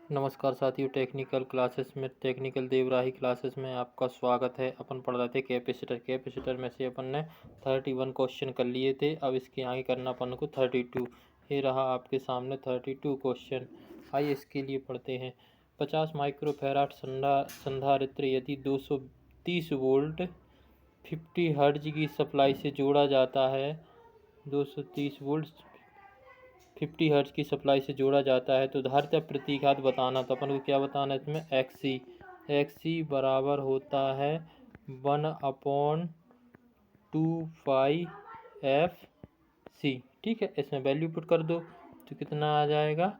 नमस्कार साथियों, technical classes में टेक्निकल देवराही क्लासेस में आपका स्वागत है। अपन पढ़ रहे थे कैपेसिटर में से अपन ने 31 क्वेश्चन कर लिए थे। अब इसके आगे करना अपन को 32। ये रहा आपके सामने 32 क्वेश्चन। आइए इसके लिए पढ़ते हैं। 50 माइक्रोफैराड संधारित्र यदि 230 वोल्ट 50 हर्ट्ज की सप्लाई से जोड़ा जाता है, 230 वोल्ट 50 हर्ट्ज की सप्लाई से जोड़ा जाता है तो धारिता प्रतिघात बताना। तो अपन को क्या बताना है इसमें? एक्स सी बराबर होता है 1/2π/f(c). ठीक है, इसमें वैल्यू पुट कर दो तो कितना आ जाएगा?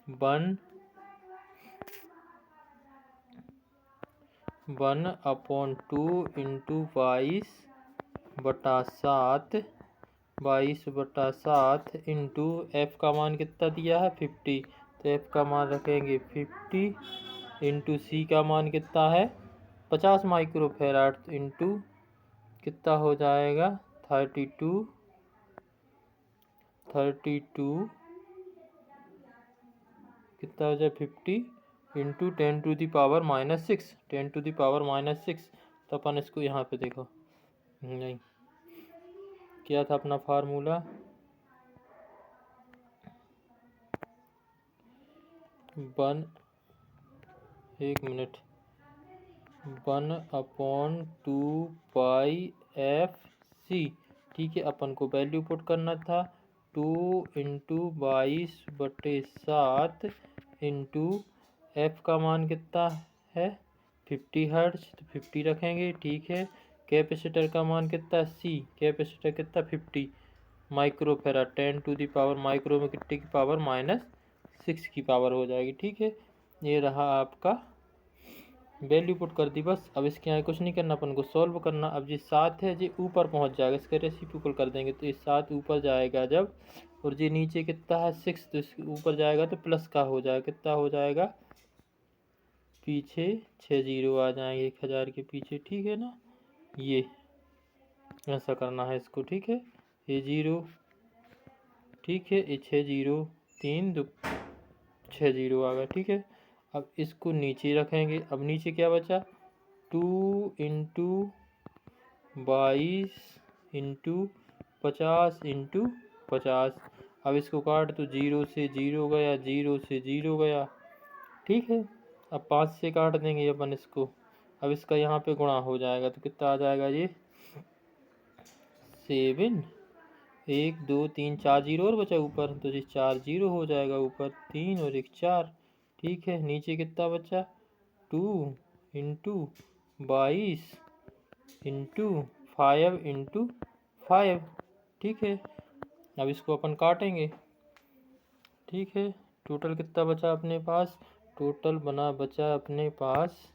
1/2 इंटू 22/7 22/7 इंटू एफ का मान कितना दिया है? 50। तो एफ का मान रखेंगे 50 इंटू सी का मान कितना है? 50 माइक्रोफैराड इंटू कितना हो जाएगा? 32 कितना हो जाए? 50 इंटू 10⁻⁻6 10⁻⁻6। तो अपन इसको यहाँ पे देखो, नहीं क्या था अपना फार्मूला? 1/2π/f(c). ठीक है, अपन को वैल्यू पुट करना था 2 इंटू 22/7 इंटू एफ का मान कितना है? 50 हर्ट्ज। तो 50 रखेंगे। ठीक है, कैपेसिटर का मान कितना? सी कैपेसिटर कितना? 50 माइक्रोफैराड 10⁻, माइक्रो में कितने की पावर? -6 की पावर हो जाएगी। ठीक है, ये रहा आपका वैल्यू पुट कर दी बस। अब इसके आगे कुछ नहीं करना, अपन को सॉल्व करना। अब ये 7 है, ये ऊपर पहुंच जाएगा, इसका रेसिप्रोकल कर देंगे तो ये 7 ऊपर जाएगा जब, और ये नीचे कितना है? 6, तो इसके ऊपर जाएगा तो प्लस का हो जाएगा। कितना हो जाएगा? पीछे 6 जीरो आ जाएंगे 1000 के पीछे। ठीक है ना, ये ऐसा करना है इसको। ठीक है, ये 0, ठीक है, ये 6 जीरो 3 2 6 जीरो आ गया। ठीक है, अब इसको नीचे रखेंगे। अब नीचे क्या बचा? 2 इंटू 22 इंटू 50 इंटू 50। अब इसको काट तो 0 से 0 गया, 0 से 0 गया। ठीक है, अब 5 से काट देंगे अपन इसको। अब इसका यहाँ पे गुणा हो जाएगा तो कितना आ जाएगा? ये 7 1 2 3 4 जीरो और बचा ऊपर, तो ये 4 जीरो हो जाएगा ऊपर, 3 और 1 4। ठीक है, नीचे कितना बचा? 2 इंटू 22 इंटू 5 इंटू 5। ठीक है, अब इसको अपन काटेंगे। ठीक है, टोटल कितना बचा अपने पास? टोटल बचा अपने पास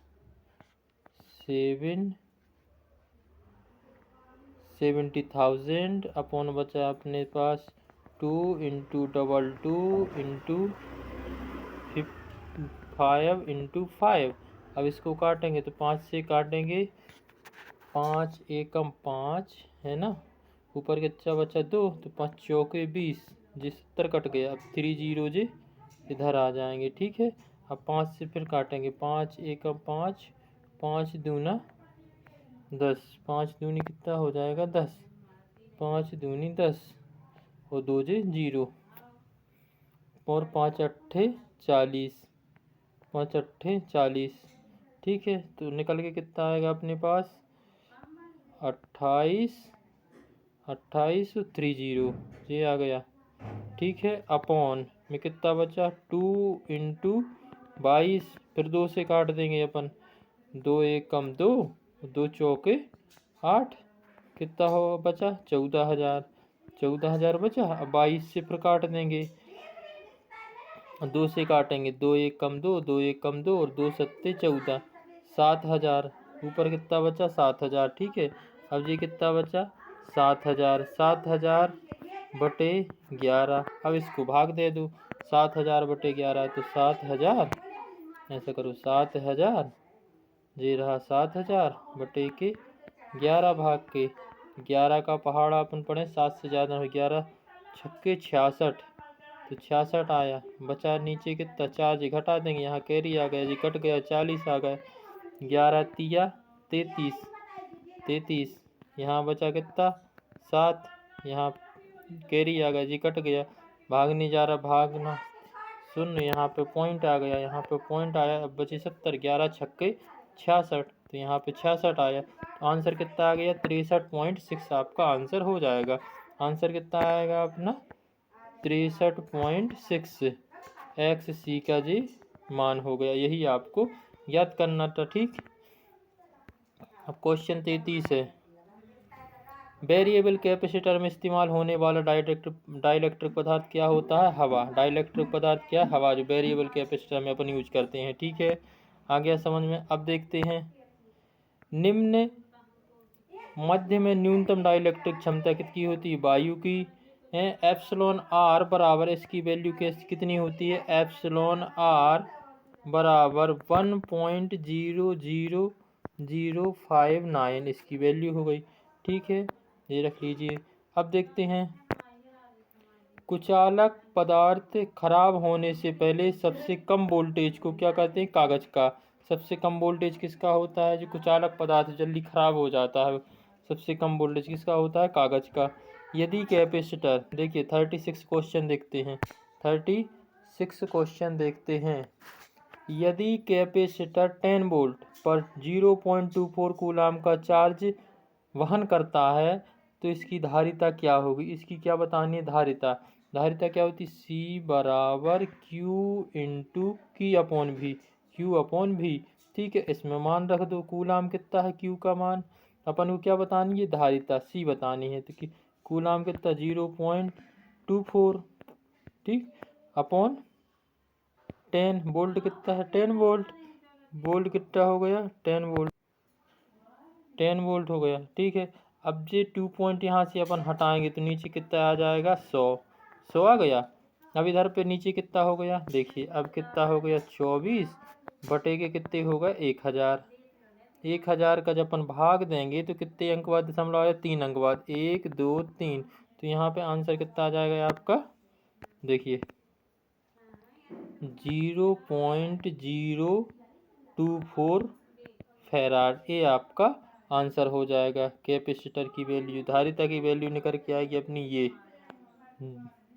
70,000 अपॉन बचा अपने पास 2 इंटू 22 इंटू 5 इंटू 5। अब इसको काटेंगे तो 5 से काटेंगे, 5 एकम 5 है ना, ऊपर कितना बचा? 2, तो 5 चौके 20, जी 70 कट गया। अब 3 जीरो जी इधर आ जाएंगे। ठीक है, अब 5 से फिर काटेंगे, 5 एकम 5 5 दूना 10, 5 दूनी कितना हो जाएगा? 10, 5 दूनी 10 और 2 जे 0 और 5 अट्ठे 40, 5 अट्ठे 40। ठीक है, तो निकल के कितना आएगा अपने पास? 28 28 और 3 जीरो ये आ गया। ठीक है, अपॉन में कितना बचा? 2 इंटू 22, फिर 2 से काट देंगे अपन, 2 एकम 2, 2 चौके 8, कितना हो बचा? 14,000 14,000 बचा। अब 22 से फिर काट देंगे, 2 से काटेंगे, 2 एकम 2, 2 एकम 2 और 2 सत्ते 14, 7,000। ऊपर कितना बचा? 7,000। ठीक है, अब ये कितना बचा? 7,000 7,000 बटे 11। अब इसको भाग दे दो, 7,000 बटे 11 तो 7,000, ऐसा करो 7,000, ये रहा 7,000 बटे के 11 भाग के 11 का पहाड़ा अपन पढ़े 7 से ज़्यादा हो, 11 छक्के 66, तो 66 आया। बचा नीचे कितना 4 जी घटा देंगे, यहाँ कैरी आ गया जी, कट गया 40 आ गया। 11 तिया 33, यहाँ बचा कितना 7, यहाँ कैरी आ गया जी, कट गया। भागने जा रहा, भागना शून्य, यहाँ पे पॉइंट आ गया, यहाँ पे पॉइंट आया। अब बचे 70, 11 छक्के 66, तो यहाँ पे 66 आया। तो आंसर कितना आ गया 63.6 आपका आंसर हो जाएगा। आंसर कितना आएगा अपना 63.6 एक्स सी का जी मान हो गया। यही आपको याद करना था, ठीक। अब क्वेश्चन 33 है, वेरिएबल कैपेसिटर में इस्तेमाल होने वाला डाइलेक्ट्रिक पदार्थ क्या होता है? हवा। डाइलेक्ट्रिक पदार्थ क्या? हवा, जो वेरिएबल कैपेसिटर में अपन यूज करते हैं, ठीक है। आ गया समझ में। अब देखते हैं, निम्न मध्य में न्यूनतम डाइलेक्ट्रिक क्षमता कितनी होती है? वायु की है। एप्सिलॉन आर बराबर, इसकी वैल्यू कितनी होती है? एप्सिलॉन आर बराबर 1.00059 इसकी वैल्यू हो गई, ठीक है, ये रख लीजिए। अब देखते हैं, कुचालक पदार्थ खराब होने से पहले सबसे कम वोल्टेज को क्या कहते हैं? कागज का। सबसे कम वोल्टेज किसका होता है? जो कुचालक पदार्थ जल्दी खराब हो जाता है, सबसे कम वोल्टेज किसका होता है? कागज का। यदि कैपेसिटर, देखिए 36 क्वेश्चन देखते हैं, 36 क्वेश्चन देखते हैं। यदि कैपेसिटर 10 वोल्ट पर 0.24 कूलाम का चार्ज वहन करता है तो इसकी धारिता क्या होगी? इसकी क्या बतानी है? धारिता। धारिता क्या होती? C बराबर Q इंटू की अपॉन भी, Q अपॉन भी, ठीक है। इसमें मान रख दो, कूलाम कितना है Q का मान, अपन को क्या बतानी है? धारिता C बतानी है। तो कि कूलाम कितना 0.24, ठीक, अपॉन 10 वोल्ट कितना है? 10 वोल्ट। वोल्ट कितना हो गया? 10 वोल्ट, 10 वोल्ट हो गया, ठीक है। अब ये 2 पॉइंट यहाँ से अपन हटाएंगे तो नीचे कितना आ जाएगा? 100 आ गया। अब इधर पे नीचे कितना हो गया? देखिए अब कितना हो गया? 24 बटे के कितने हो गए? 1000। 1000 का जब अपन भाग देंगे तो कितने अंक बाद दशमलव आया? 3 अंक बाद, 1 2 3। तो यहाँ पे आंसर कितना आ जाएगा आपका? देखिए 0.024 फैराड, ये आपका आंसर हो जाएगा। कैपेसिटर की वैल्यू, धारिता की वैल्यू निकल के आएगी अपनी ये,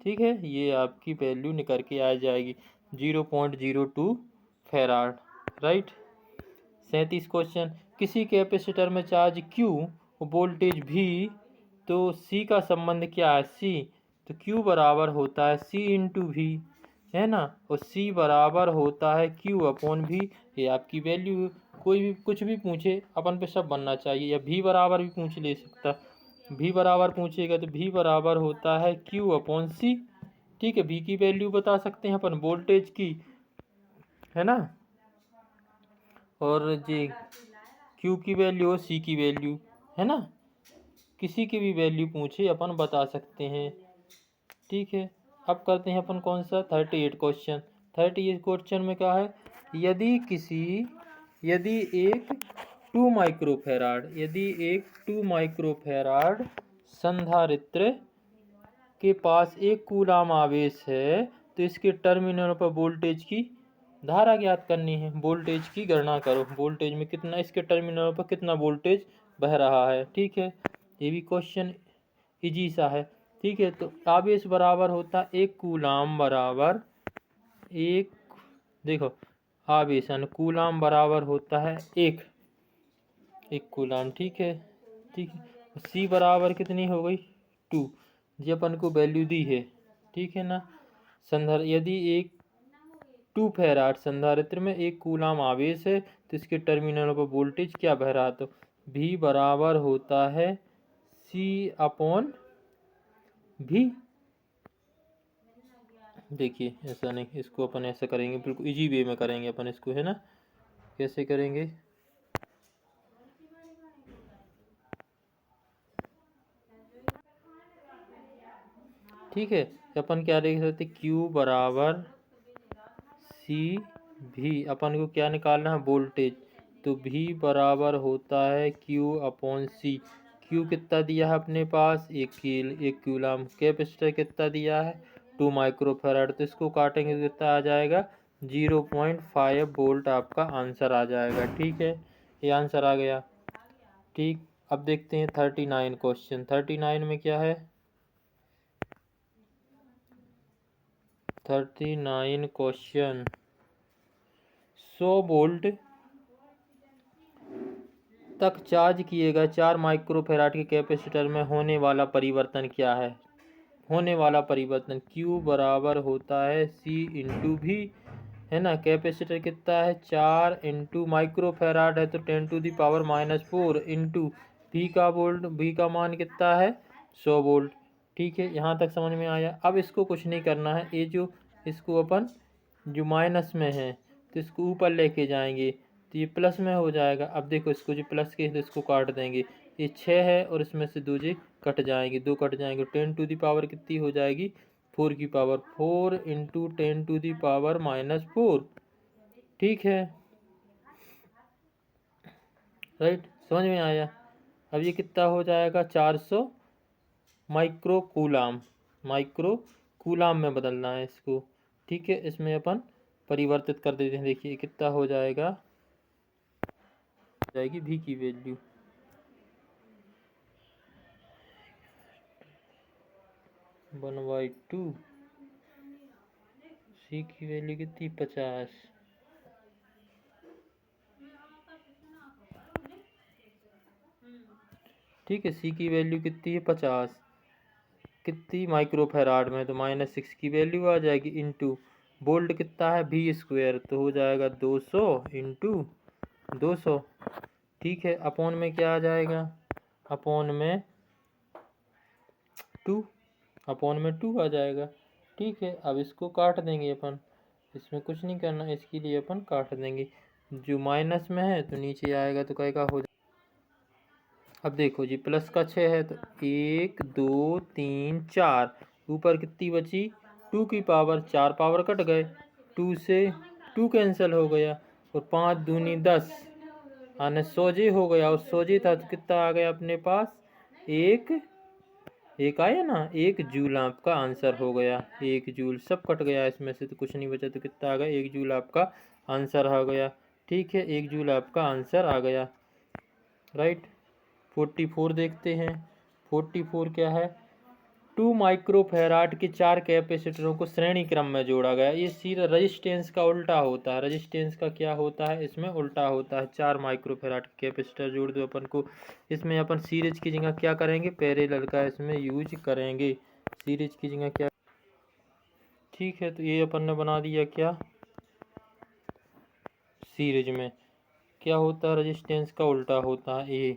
ठीक है, ये आपकी वैल्यू निकल के आ जाएगी 0.02 फैराड, राइट। 37 क्वेश्चन, किसी कैपेसिटर में चार्ज Q वोल्टेज V, तो C का संबंध क्या है? C, तो Q बराबर होता है C इंटू V, है ना, और C बराबर होता है Q अपॉन V। ये आपकी वैल्यू, कोई भी कुछ भी पूछे अपन पे सब बनना चाहिए, या V बराबर भी पूछ ले सकता, V बराबर पूछेगा तो V बराबर होता है Q अपॉन C, ठीक है। V की वैल्यू बता सकते हैं अपन वोल्टेज की, है ना, और जी Q की वैल्यू और C की वैल्यू, है ना, किसी की भी वैल्यू पूछे अपन बता सकते हैं, ठीक है। अब करते हैं अपन कौन सा 38 क्वेश्चन। 38 क्वेश्चन में क्या है? यदि एक 2 माइक्रोफैराड, यदि एक 2 माइक्रोफैराड संधारित्र के पास 1 कूलाम आवेश है तो इसके टर्मिनल पर वोल्टेज की धारा ज्ञात करनी है। वोल्टेज की गणना करो, वोल्टेज में कितना, इसके टर्मिनल पर कितना वोल्टेज बह रहा है, ठीक है। ये भी क्वेश्चन इजी सा है, ठीक है। तो आवेश बराबर होता है 1 कूलाम बराबर एक, देखो आवेश कूलाम बराबर होता है एक कूलाम, ठीक है, ठीक है। C बराबर कितनी हो गई? 2, जो अपन को वैल्यू दी है, ठीक है ना। यदि एक 2 फैराड संधारित्र में 1 कूलाम आवेश है तो इसके टर्मिनलों पर वोल्टेज क्या बह रहा? तो V बराबर होता है C अपॉन V। देखिए ऐसा नहीं, इसको अपन ऐसा करेंगे, बिल्कुल इजी वे में करेंगे अपन इसको, है ना। कैसे करेंगे? ठीक है, अपन क्या देख सकते? Q बराबर C V, अपन को क्या निकालना है? वोल्टेज। तो V बराबर होता है Q अपॉन C। Q कितना दिया है अपने पास? 1 कूलाम। कैपेसिटर कितना दिया है? 2 माइक्रोफैराड। तो इसको काटेंगे तो कितना आ जाएगा 0.5 वोल्ट आपका आंसर आ जाएगा। ठीक है, ये आंसर आ गया। ठीक, अब देखते हैं 39 क्वेश्चन। 39 में क्या है? 39 क्वेश्चन, 100 वोल्ट तक चार्ज किए गए 4 माइक्रोफैराड के कैपेसिटर में होने वाला परिवर्तन क्या है? होने वाला परिवर्तन Q बराबर होता है C इंटू भी, है ना। कैपेसिटर कितना है 4 इंटू माइक्रोफैराड है तो 10⁻⁻⁴ इंटू V का मान कितना है 100 वोल्ट। ठीक है, यहाँ तक समझ में आया। अब इसको कुछ नहीं करना है, ये जो इसको अपन जो माइनस में है तो इसको ऊपर लेके जाएंगे तो ये प्लस में हो जाएगा। अब देखो इसको जो प्लस के तो इसको काट देंगे, ये 6 है और इसमें से 2 जी कट जाएंगे, 2 कट जाएंगे। 10⁻⁴ कितनी हो जाएगी 4 की पावर 4 इंटू 10⁻⁻⁴। ठीक है, राइट, समझ में आया। अब ये कितना हो जाएगा 400 माइक्रो कूलाम में बदलना है इसको। ठीक है, इसमें अपन परिवर्तित कर देते हैं। देखिए कितना हो जाएगा, जाएगी भी की वैल्यू 1/2, सी की वैल्यू कितनी 50। ठीक है, सी की वैल्यू कितनी है 50, कितनी माइक्रोफैराड में, तो -6 की वैल्यू आ जाएगी इंटू वोल्ट कितना है V², तो हो जाएगा 200 इंटू 200। ठीक है, अपॉन में क्या आ जाएगा, अपॉन में 2, अपॉन में 2 आ जाएगा। ठीक है, अब इसको काट देंगे अपन, इसमें कुछ नहीं करना, इसके लिए अपन काट देंगे। जो माइनस में है तो नीचे आएगा तो कहेगा हो। अब देखो जी प्लस का 6 है तो 1 2 3 4, ऊपर कितनी बची 2 की पावर, 4 पावर कट गए, 2 से 2 कैंसिल हो गया और 5 दूनी 10 आने 100 जे हो गया, और 100 जे था तो कितना आ गया अपने पास, एक आया ना, 1 जूल आपका आंसर हो गया। 1 जूल सब कट गया इसमें से तो कुछ नहीं बचा, तो कितना आ गया 1 जूल आपका आंसर आ गया। ठीक है, 1 जूल आपका आंसर आ गया, राइट। 44 देखते हैं। 44 क्या है, 2 माइक्रोफैराड के 4 कैपेसिटरों को श्रेणी क्रम में जोड़ा गया। ये सीधा रेजिस्टेंस का उल्टा होता है, रेजिस्टेंस का क्या होता है इसमें उल्टा होता है। 4 माइक्रोफैराड के कैपेसिटर जोड़ दो अपन को, इसमें अपन सीरीज की जगह क्या करेंगे, पैरेलल का इसमें यूज करेंगे, सीरीज की जगह क्या। ठीक है, तो ये अपन ने बना दिया क्या, सीरीज में क्या होता है रेजिस्टेंस का उल्टा होता है ये।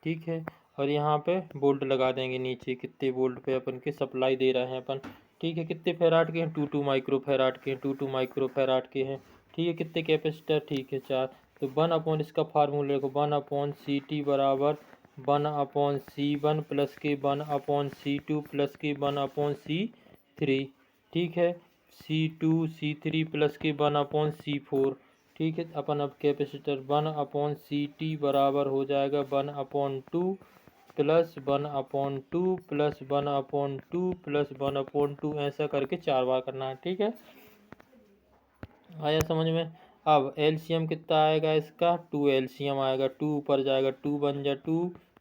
ठीक है, और यहाँ पे वोल्ट लगा देंगे नीचे, कितने वोल्ट पे अपन के सप्लाई दे रहे हैं अपन। ठीक है, कितने फैराड के हैं 2 माइक्रोफैराड के हैं, 2 माइक्रोफैराड के हैं। ठीक है, कितने कैपेसिटर, ठीक है 4। तो 1 इसका फार्मूले को 1/CT बराबर 1/C1 प्लस के 1/C2 प्लस के 1/C3। ठीक है, C2 C3 प्लस के 1/C4। ठीक है, अपन अब कैपेसिटर 1/CT बराबर हो जाएगा 1/2 प्लस 1/2 प्लस 1/2 प्लस 1/2, ऐसा करके 4 बार करना है। ठीक है, आया समझ में। अब एलसीएम कितना आएगा इसका, 2 एलसीएम आएगा, 2 ऊपर जाएगा, 2 बन जा 2,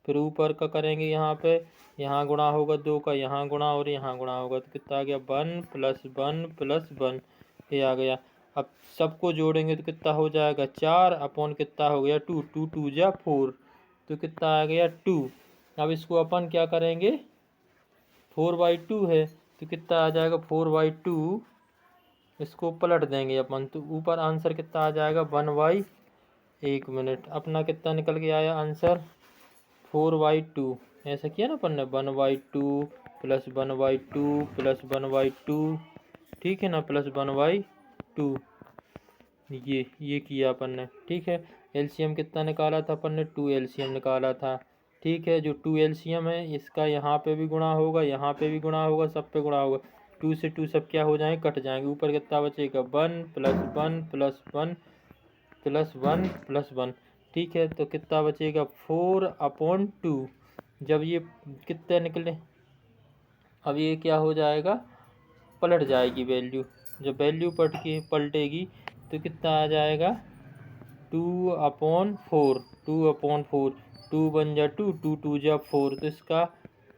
फिर ऊपर का करेंगे यहाँ पे, यहाँ गुणा होगा 2 का, यहाँ गुणा और यहाँ गुणा होगा तो कितना आ गया 1 + 1 + 1, ये आ गया। अब सबको जोड़ेंगे तो कितना हो जाएगा 4 अपॉन कितना हो गया 2, 2 2 जा 4, तो कितना आ गया 2। अब इसको अपन क्या करेंगे, 4/2 है तो कितना आ जाएगा 4/2, इसको पलट देंगे अपन तो ऊपर आंसर कितना आ जाएगा 1/, 1 मिनट, अपना कितना निकल के आया आंसर 4/2। ऐसा किया ना अपन ने 1/2 प्लस 1/2 प्लस 1/2, ठीक है ना, प्लस 1/2, ये किया अपन ने। ठीक है, एलसीएम कितना निकाला था अपन ने, 2 एलसीएम निकाला था। ठीक है, जो 2 एलसीएम है इसका यहाँ पे भी गुणा होगा, यहाँ पे भी गुणा होगा, सब पे गुणा होगा, 2 से 2 सब क्या हो जाएंगे, कट जाएंगे, ऊपर कितना बचेगा 1 + 1 + 1 + 1 + 1। ठीक है, तो कितना बचेगा 4/2। जब ये कितने निकले, अब ये क्या हो जाएगा पलट जाएगी वैल्यू। जब वैल्यू पलटेगी तो कितना आ जाएगा 2/4। 2/4, 2 बन जा 2, 2 2 जा 4, तो इसका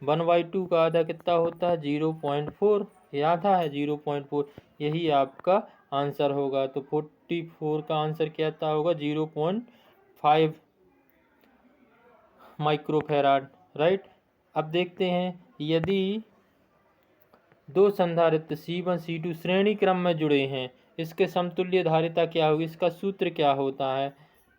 1/2 का आधा कितना होता है 0.4। ये आधा है 0.4, यही आपका आंसर होगा। तो 44 का आंसर क्या होगा 0.5 माइक्रोफैराड, राइट। अब देखते हैं यदि दो संधारित्र C1 C2 श्रेणी क्रम में जुड़े हैं, इसके समतुल्य धारिता क्या होगी, इसका सूत्र क्या होता है।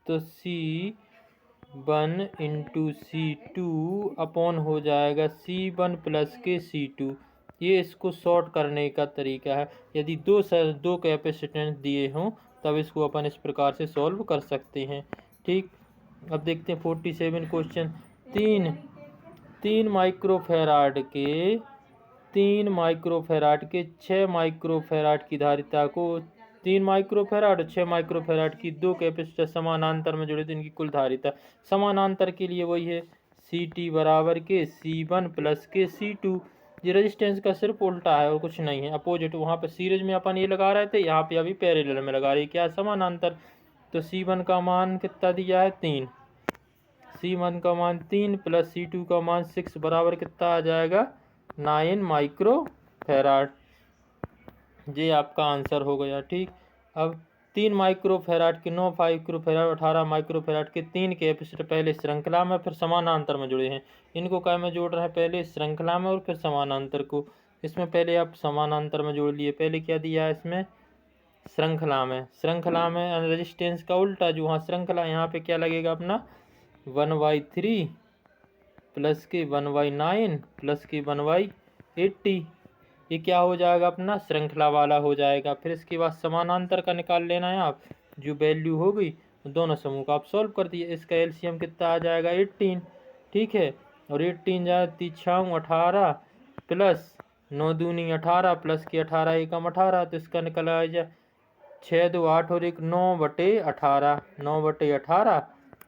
तो C1 इंटू C2 अपॉन हो जाएगा C1 प्लस के C2। ये इसको शॉर्ट करने का तरीका है। यदि दो कैपेसिटेंस दिए हों तब इसको अपन इस प्रकार से सॉल्व कर सकते हैं, ठीक। अब देखते हैं 47 क्वेश्चन। तीन माइक्रोफैराड के 6 माइक्रोफैराड की धारिता को 3 माइक्रोफैराड और 6 माइक्रोफैराड की दो कैपेसिटर समानांतर में जुड़े तो इनकी कुल धारिता। समानांतर के लिए वही है CT बराबर के C1 प्लस के C2। ये रेजिस्टेंस का सिर्फ उल्टा है और कुछ नहीं है, अपोजिट। वहाँ पर सीरीज में अपन ये लगा रहे थे, यहाँ पे अभी पैरेलल में लगा रहे, क्या समानांतर। तो C1 का मान कितना दिया है 3, C1 का मान 3 प्लस C2 का मान 6 बराबर कितना आ जाएगा 9 माइक्रोफैराड। ये आपका आंसर हो गया, ठीक। अब 3 माइक्रोफैराड के 9 माइक्रोफैराड 18 माइक्रोफैराड के 3 कैपेसिटर पहले श्रृंखला में फिर समानांतर में जुड़े हैं। इनको क्या में जोड़ रहे हैं, पहले श्रृंखला में और फिर समानांतर को। इसमें पहले आप समानांतर में जोड़ लिए, पहले क्या दिया है इसमें श्रृंखला में रेजिस्टेंस का उल्टा, जो वहाँ श्रृंखला यहाँ पे क्या लगेगा अपना 1/3 प्लस के 1/9 प्लस के 1/80। ये क्या हो जाएगा अपना श्रृंखला वाला हो जाएगा। फिर इसके बाद समानांतर का निकाल लेना है आप, जो वैल्यू हो गई दोनों समूह का आप सॉल्व कर दिए। इसका एलसीएम कितना आ जाएगा 18, ठीक है। और 18 जाती 6 18 प्लस 9 दूनी 18 प्लस के 18 एकम 18, तो इसका निकल आ जाए 6 2 8 और 1 9/18, 9/18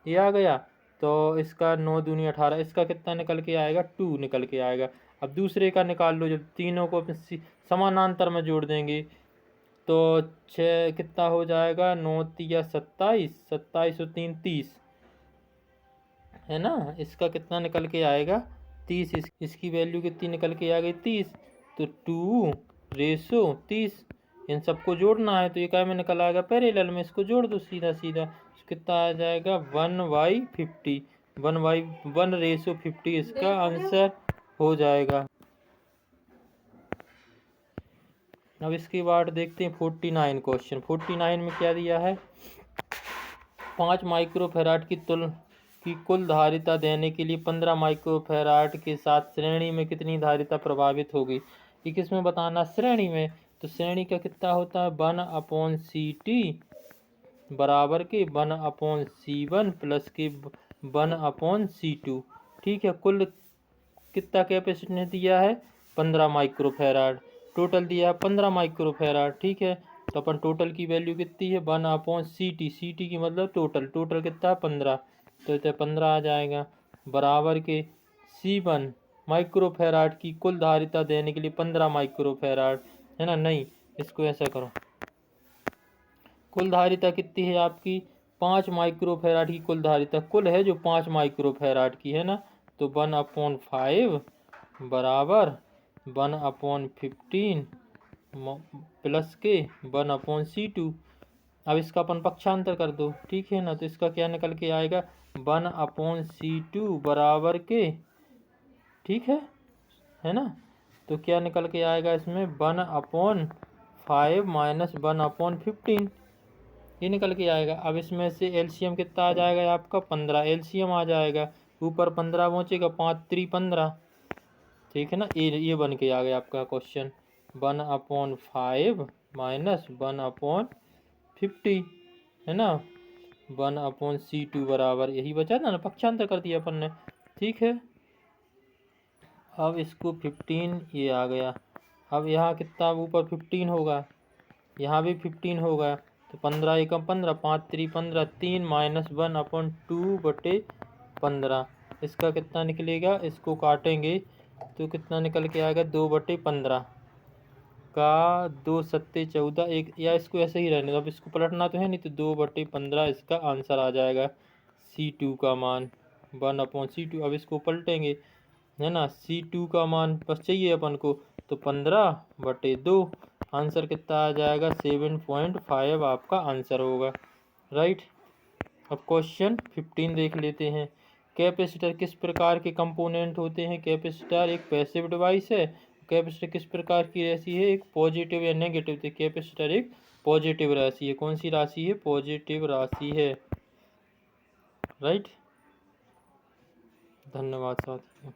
ये आ गया। तो इसका 9 दूनी 18, इसका कितना निकल के आएगा 2 निकल के आएगा। अब दूसरे का निकाल लो, जब तीनों को समानांतर में जोड़ देंगे तो 6 कितना हो जाएगा 9 3 27, 27 और 3 30 है ना। इसका कितना निकल के आएगा 30, इसकी वैल्यू कितनी निकल के आ गई 30। तो 2/30 इन सबको जोड़ना है, तो ये क्या में निकल आएगा पैरेलल में, इसको जोड़ दो सीधा सीधा। कितना आ जाएगा 1/50, 1/50 इसका आंसर हो जाएगा। अब इसके बाद देखते हैं 49 क्वेश्चन। 49 में क्या दिया है, 5 माइक्रोफैराड की कुल धारिता देने के लिए 15 माइक्रोफैराड के साथ श्रेणी में कितनी धारिता प्रभावित होगी। ये किसमें बताना, श्रेणी में। तो श्रेणी का कितना होता है 1/CT बराबर के 1/C1 प्लस के 1/C2, ठीक है। कुल कितना कैपेसिटेंस दिया है 15 माइक्रोफैराड, टोटल दिया है 15 माइक्रोफैराड, ठीक है। तो अपन टोटल की वैल्यू कितनी है 1/CT, CT की मतलब टोटल कितना 15, तो इतना 15 आ जाएगा बराबर के C1 माइक्रोफैराड की कुल धारिता देने के लिए 15 माइक्रोफैराड है ना। नहीं, इसको ऐसा करो, कुल धारिता कितनी है आपकी 5 माइक्रोफैराड की कुल धारिता कुल है जो 5 माइक्रोफैराड की है ना। तो 1/5 बराबर 1/15 प्लस के 1/C2। अब इसका अपन पक्षांतर कर दो, ठीक है ना। तो इसका क्या निकल के आएगा 1/C2 बराबर के, ठीक है ना। तो क्या निकल के आएगा इसमें 1/5 माइनस 1/15 ये निकल के आएगा। अब इसमें से एलसीएम कितना आ जाएगा आपका 15 एलसीएम आ जाएगा, ऊपर 15 पहुँचेगा 5 3 15, ठीक है ना। ये बन के आ गया आपका क्वेश्चन 1/5 माइनस 1/50 है ना। 1/C2 बराबर यही बचा था ना, पक्षांतर कर दिया अपन ने, ठीक है। अब इसको 15 ये आ गया। अब यहाँ कितना ऊपर 15 होगा, यहाँ भी 15 होगा, तो 15 एकम 15, 5 3 15, 3 माइनस 1/2/15, इसका कितना निकलेगा, इसको काटेंगे तो कितना निकल के आएगा 2/15, का 2 सत्ते 14 एक, या इसको ऐसे ही रहने दो, अब इसको पलटना तो है नहीं, तो 2/15 इसका आंसर आ जाएगा। C2 का मान 1/C2। अब इसको पलटेंगे है ना, C2 का मान बस चाहिए अपन को, तो 15/2। आंसर कितना आ जाएगा 7.5 आपका आंसर होगा। राइट। अब क्वेश्चन 15 देख लेते हैं। कैपेसिटर किस प्रकार के कंपोनेंट होते हैं? कैपेसिटर एक पैसिव डिवाइस है। कैपेसिटर किस प्रकार की राशि है? एक पॉजिटिव या नेगेटिव। तो कैपेसिटर एक पॉजिटिव राशि है। कौन सी राशि है? पॉजिटिव राशि है। राइट। धन्यवाद साथियों।